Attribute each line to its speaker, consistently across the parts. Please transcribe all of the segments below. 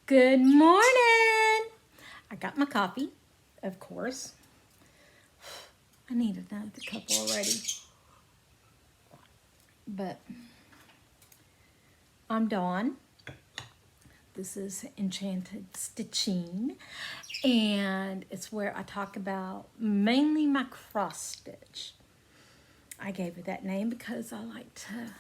Speaker 1: Good morning. I got my coffee, of course. I need another cup already. But I'm Dawn. This is Enchanted Stitching. And it's where I talk about mainly my cross stitch. I gave it that name because I like to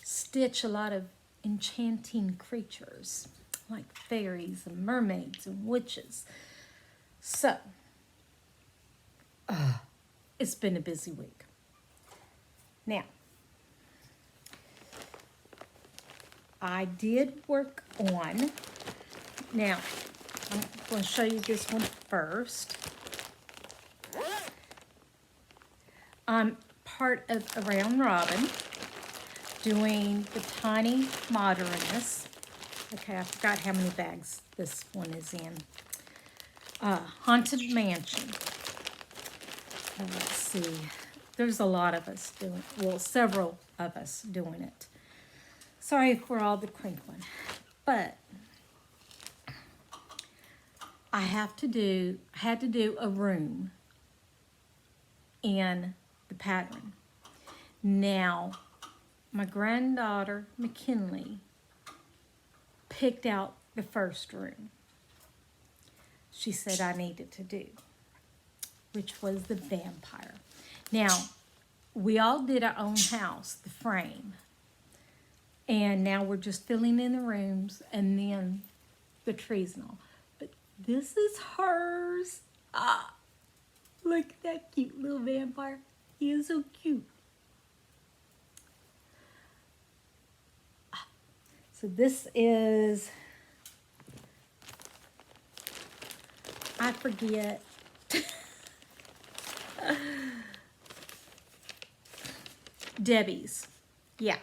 Speaker 1: stitch a lot of enchanting creatures like fairies and mermaids and witches. So, it's been a busy week. Now, I did work on, now, I'm going to show you this one first. I'm part of a round robin doing the tiny modernist. Okay, I forgot how many bags this one is in. Haunted Mansion. Let's see. There's a lot of us doing, well, several of us doing it. Sorry for all the crinkling, but I had to do a room in the pattern. Now, my granddaughter, McKinley, picked out the first room she said I needed to do, which was the vampire. Now, we all did our own house, the frame, and now we're just filling in the rooms and then the trees and all. But this is hers. Look at that cute little vampire. He is so cute. So this is, I forget. Debbie's. Yeah.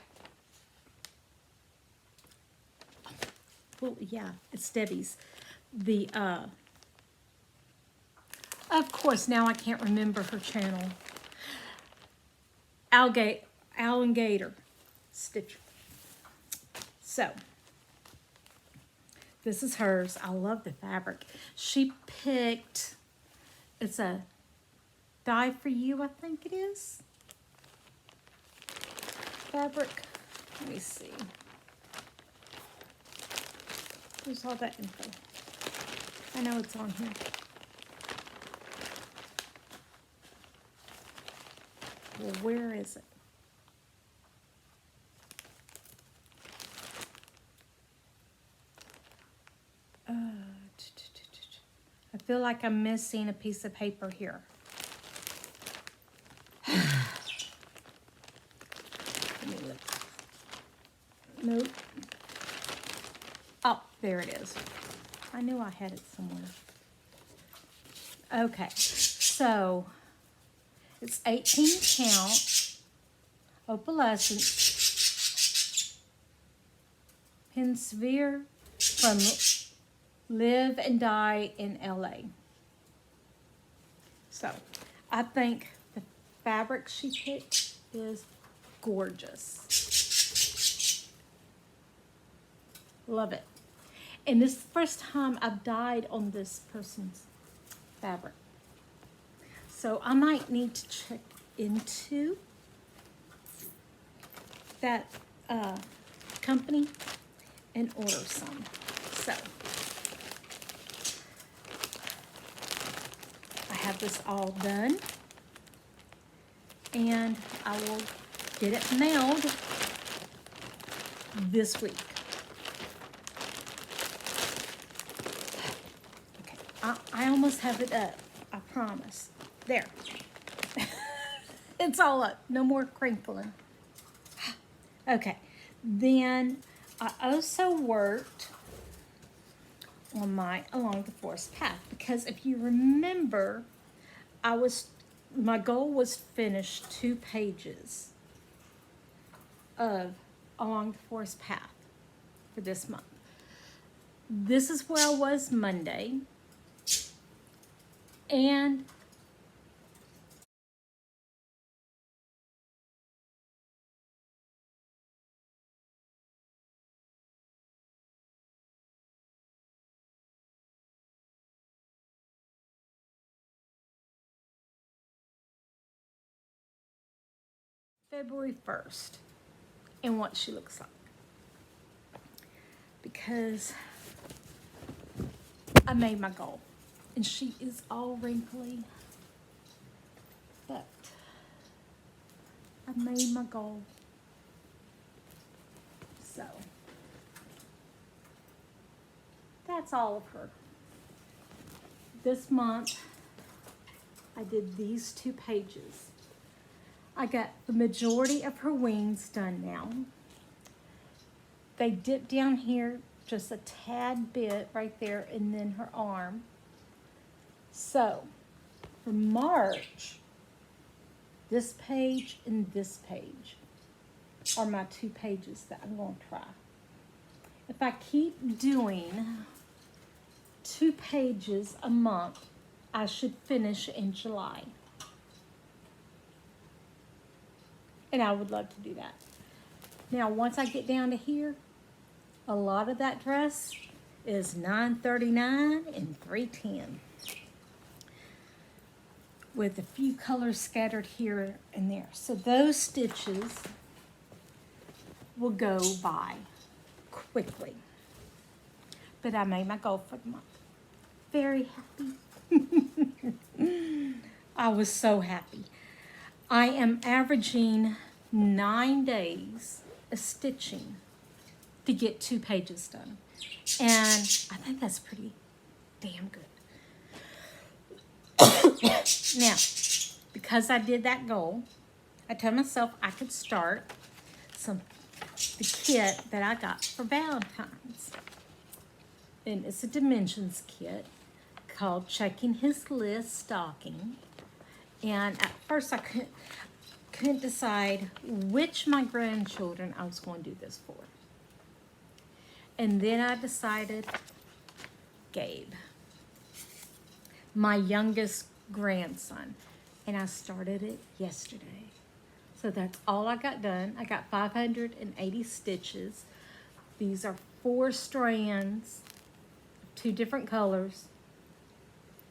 Speaker 1: Well, yeah, it's Debbie's. The, of course, now I can't remember her channel. Alligator Stitcher. So, this is hers. I love the fabric. She picked, it's a Dye for You, I think it is. Fabric. Let me see. Where's all that info? I know it's on here. Well, where is it? I feel like I'm missing a piece of paper here. Let me look. Nope. Oh, there it is. I knew I had it somewhere. Okay, so it's 18 count opalescent Pensevere from Live and Die in LA. So I think the fabric she picked is gorgeous. Love it. And this is the first time I've dyed on this person's fabric. So I might need to check into that company and order some. So I have this all done and I will get it mailed this week. Okay, I almost have it up, I promise. There. It's all up, no more crinkling. Okay, then I also worked on my Along the Forest Path because if you remember, my goal was to finish 2 pages of Along the Forest Path for this month. This is where I was Monday, and February 1st and what she looks like. Because I made my goal. And she is all wrinkly. But I made my goal. So that's all of her. This month I did these 2 pages. I got the majority of her wings done now. They dip down here just a tad bit right there, and then her arm. So for March, this page and this page are my 2 pages that I'm going to try. If I keep doing 2 pages a month, I should finish in July. And I would love to do that. Now, once I get down to here, a lot of that dress is $9.39 and $3.10. With a few colors scattered here and there. So those stitches will go by quickly. But I made my goal for the month. Very happy. I was so happy. I am averaging 9 days of stitching to get 2 pages done. And I think that's pretty damn good. Now, because I did that goal, I told myself I could start the kit that I got for Valentine's. And it's a dimensions kit called Checking His List Stocking. And at first I couldn't decide which my grandchildren I was going to do this for. And then I decided Gabe, my youngest grandson. And I started it yesterday. So that's all I got done. I got 580 stitches. These are 4 strands, 2 different colors,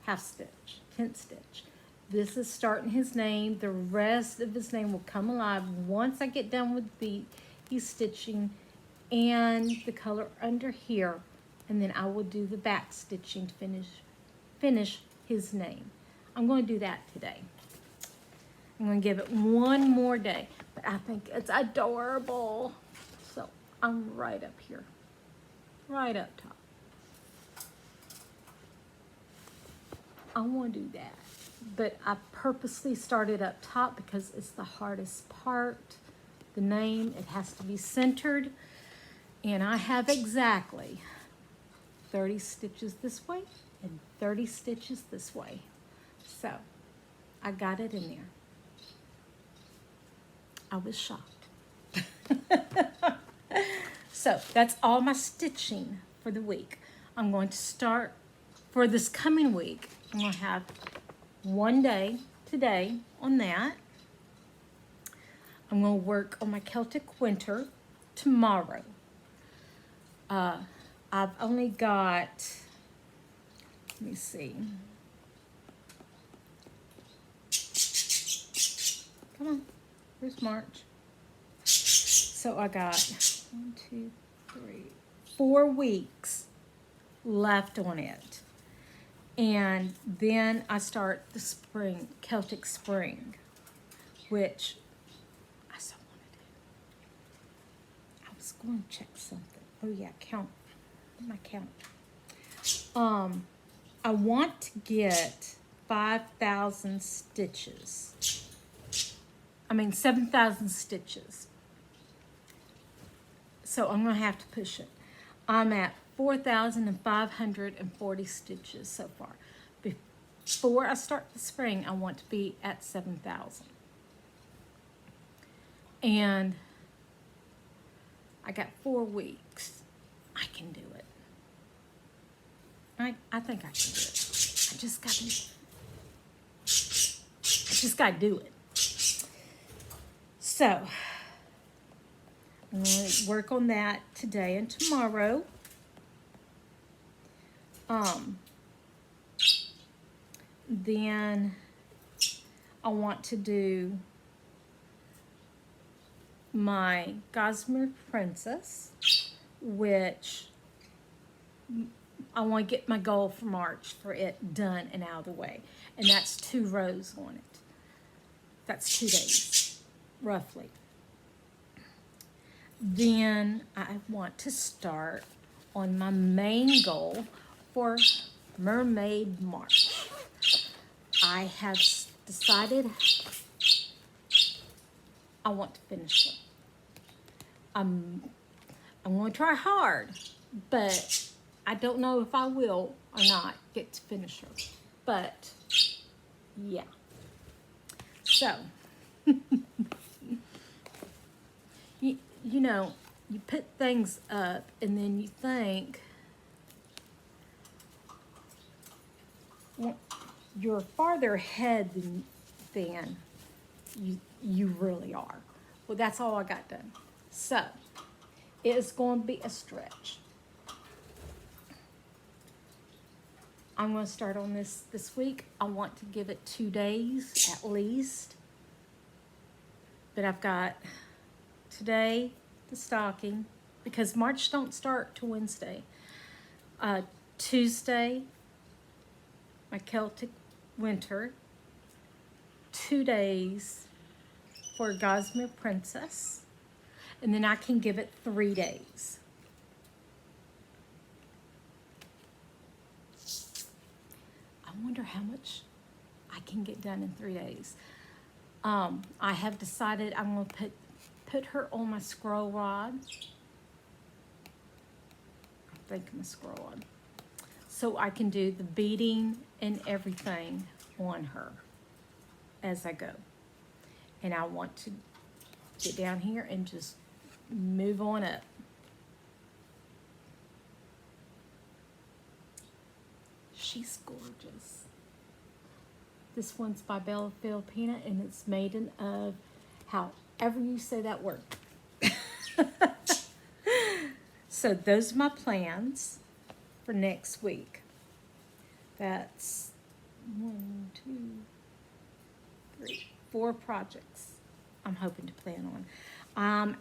Speaker 1: half stitch, 10 stitch. This is starting his name. The rest of his name will come alive once I get done with he's stitching and the color under here. And then I will do the back stitching to finish his name. I'm going to do that today. I'm going to give it one more day. But I think it's adorable. So I'm right up here. Right up top. I want to do that. But I purposely started up top because it's the hardest part. The name, it has to be centered. And I have exactly 30 stitches this way and 30 stitches this way. So I got it in there. I was shocked. So that's all my stitching for the week. I'm going to start for this coming week. I'm going to have one day today on that. I'm going to work on my Celtic Winter tomorrow. I've only got, let me see. Come on, where's March? So I got 1, 2, 3, 4 weeks left on it. And then I start the spring, Celtic Spring, which I so want to do. I was going to check something. Oh yeah, my count. I want to get 5,000 stitches. 7,000 stitches. So I'm going to have to push it. I'm at 4,540 stitches so far. Before I start the spring, I want to be at 7,000. And I got 4 weeks. I can do it. I think I can do it. I just got to do it. So, I'm going to work on that today and tomorrow. Then I want to do my Gossamer Princess, which I want to get my goal for March for it done and out of the way. And that's 2 rows on it. That's 2 days, roughly. Then I want to start on my main goal for Mermaid March. I have decided I want to finish it. I'm going to try hard, but I don't know if I will or not get to finish her. But, yeah. So, you know, you put things up and then you think, well, you're farther ahead than you really are. Well, that's all I got done. So, it is going to be a stretch. I'm going to start on this week. I want to give it 2 days at least. But I've got today, the stocking, because March don't start till Wednesday. Tuesday, my Celtic Winter. 2 days for Gossamer Princess. And then I can give it 3 days. I wonder how much I can get done in 3 days. I have decided I'm going to put her on my scroll rod. I think my scroll rod. So I can do the beading and everything on her as I go. And I want to get down here and just move on up. She's gorgeous. This one's by Bella Filipina, and it's made of however you say that word. So those are my plans for next week. That's 1, 2, 3, 4 projects I'm hoping to plan on.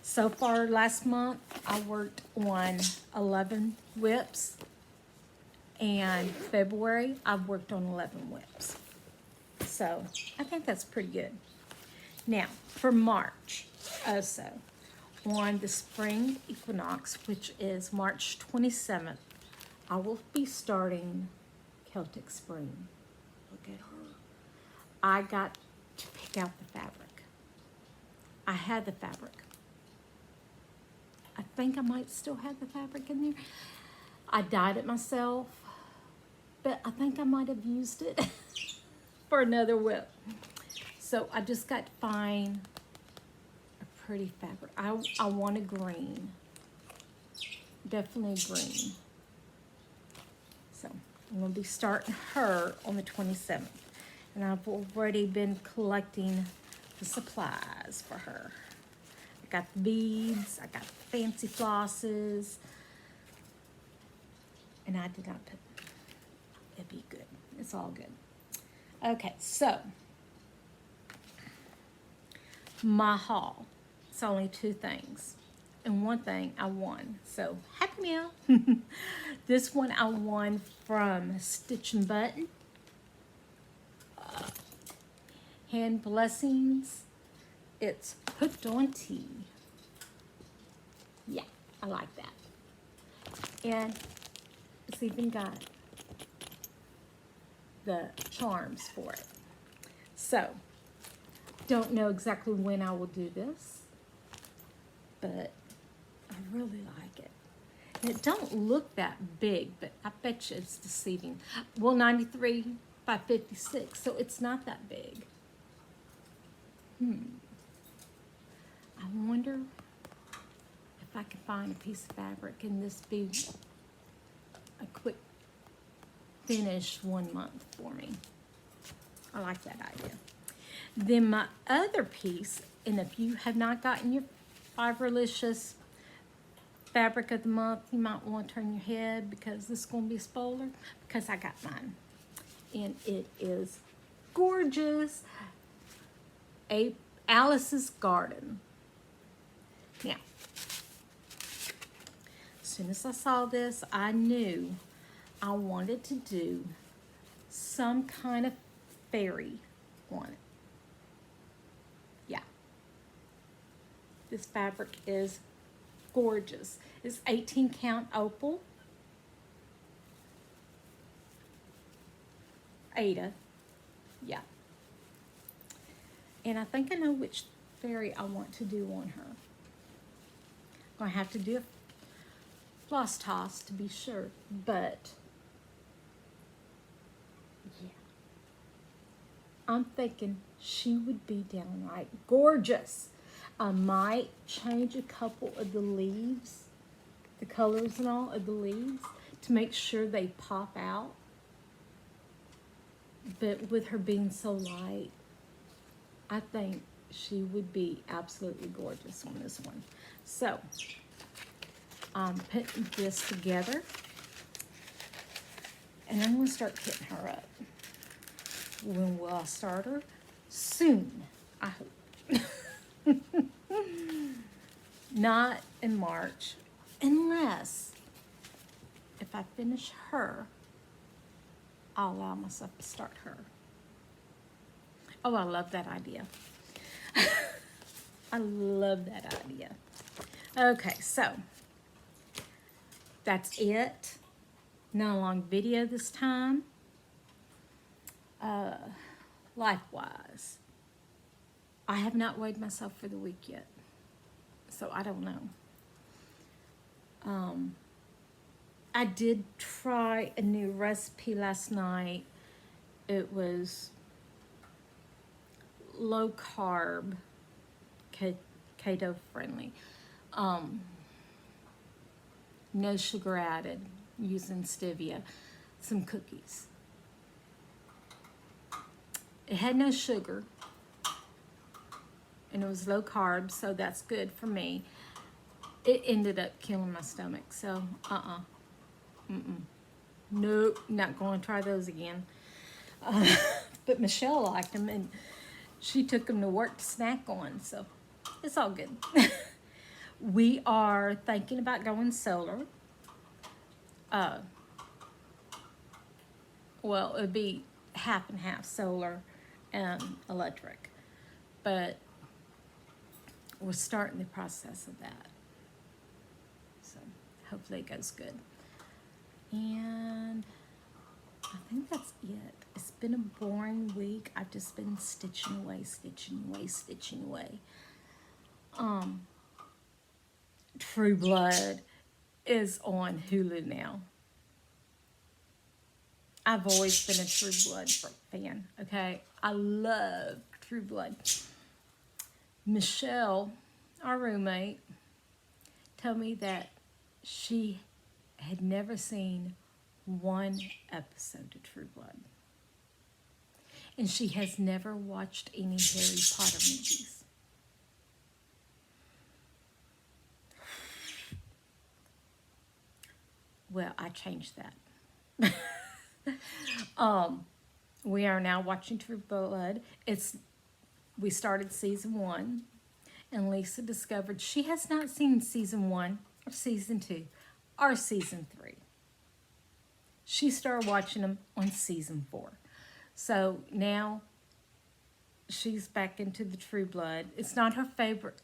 Speaker 1: So far last month, I worked on 11 whips. And February, I've worked on 11 whips. So, I think that's pretty good. Now, for March, also, on the spring equinox, which is March 27th, I will be starting Celtic Spring. Look at her. I got to pick out the fabric. I had the fabric. I think I might still have the fabric in there. I dyed it myself. But I think I might have used it for another whip. So I just got to find a pretty fabric. I want a green. Definitely green. So I'm going to be starting her on the 27th. And I've already been collecting the supplies for her. I got the beads. I got fancy flosses. And I did not put it'd be good. It's all good. Okay, so my haul. It's only 2 things. And 1 thing I won. So, happy meal. This one I won from Stitch and Button. Hand Blessings. It's hooked on tea. Yeah, I like that. And it's even got the charms for it. So, don't know exactly when I will do this, but I really like it. And it don't look that big, but I bet you it's deceiving. Well, 93 by 56, so it's not that big. I wonder if I can find a piece of fabric and this be a quick finish 1 month for me. I like that idea. Then my other piece, and if you have not gotten your Fiberlicious Fabric of the Month, you might want to turn your head because this is going to be a spoiler, because I got mine. And it is gorgeous. Alice's Garden. Now, as soon as I saw this, I knew I wanted to do some kind of fairy on it. Yeah. This fabric is gorgeous. It's 18 count opal. Ada. Yeah. And I think I know which fairy I want to do on her. I'm going to have to do a floss toss to be sure, but yeah. I'm thinking she would be downright gorgeous. I might change a couple of the leaves, the colors and all of the leaves, to make sure they pop out. But with her being so light, I think she would be absolutely gorgeous on this one. So, I'm putting this together, and I'm going to start putting her up. When will I start her? Soon, I hope. Not in March, unless if I finish her, I'll allow myself to start her. Oh, I love that idea. I love that idea. Okay, so that's it. Not a long video this time. Life-wise, I have not weighed myself for the week yet, so I don't know. I did try a new recipe last night. It was low carb, keto friendly. No sugar added, using stevia, some cookies. It had no sugar, and it was low carb, so that's good for me. It ended up killing my stomach, so nope, not going to try those again. But Michelle liked them, and she took them to work to snack on, so it's all good. We are thinking about going solar. Well, it would be half and half, solar and electric, but we're starting the process of that, so hopefully it goes good. And I think that's it. It's been a boring week. I've just been stitching away. True Blood is on Hulu now. I've always been a True Blood fan, okay? I love True Blood. Michelle, our roommate, told me that she had never seen one episode of True Blood. And she has never watched any Harry Potter movies. Well, I changed that. We are now watching True Blood. We started season 1, and Lisa discovered she has not seen season 1 or season 2 or season 3. She started watching them on season 4. So now she's back into the True Blood. It's not her favorite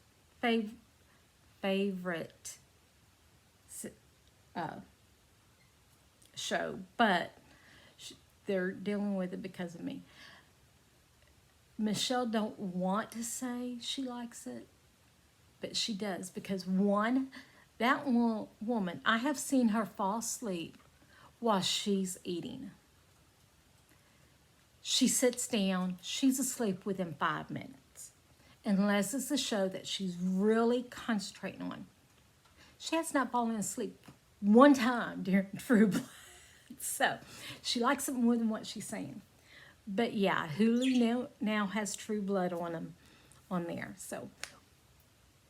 Speaker 1: show, but they're dealing with it because of me. Michelle don't want to say she likes it, but she does, because that woman, I have seen her fall asleep while she's eating. She sits down, she's asleep within 5 minutes, unless it's a show that she's really concentrating on. She has not fallen asleep one time during True Blood. So she likes it more than what she's saying. But yeah, Hulu now has True Blood on there. So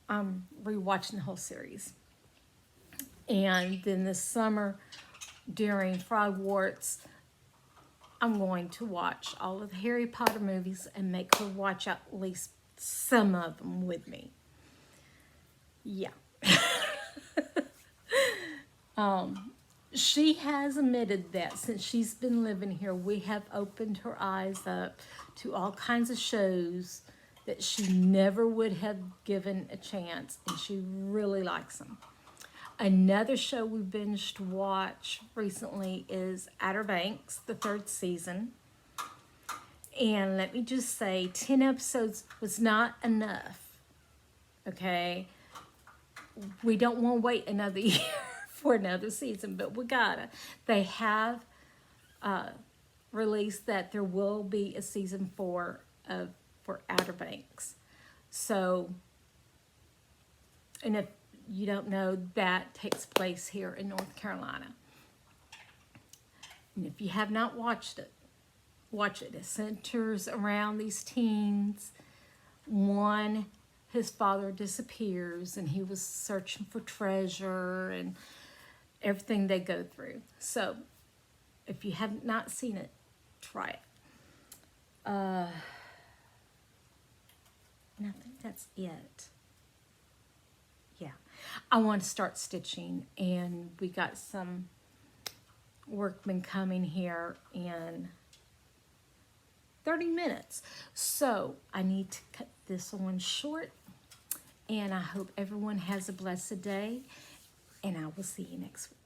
Speaker 1: I'm rewatching the whole series. And then this summer, during Frogwarts, I'm going to watch all of the Harry Potter movies and make her watch at least some of them with me. Yeah. She has admitted that since she's been living here, we have opened her eyes up to all kinds of shows that she never would have given a chance, and she really likes them. Another show we binged watch recently is Outer Banks, the 3rd season. And let me just say, 10 episodes was not enough. Okay? We don't want to wait another year for another season, but we gotta. They have released that there will be a season 4 for Outer Banks. So, and if you don't know, that takes place here in North Carolina. And if you have not watched it, watch it. It centers around these teens. One, his father disappears and he was searching for treasure and everything they go through. So, if you have not seen it, try it. And I think that's it. Yeah. I want to start stitching, and we got some workmen coming here in 30 minutes. So I need to cut this one short, and I hope everyone has a blessed day, and I will see you next week.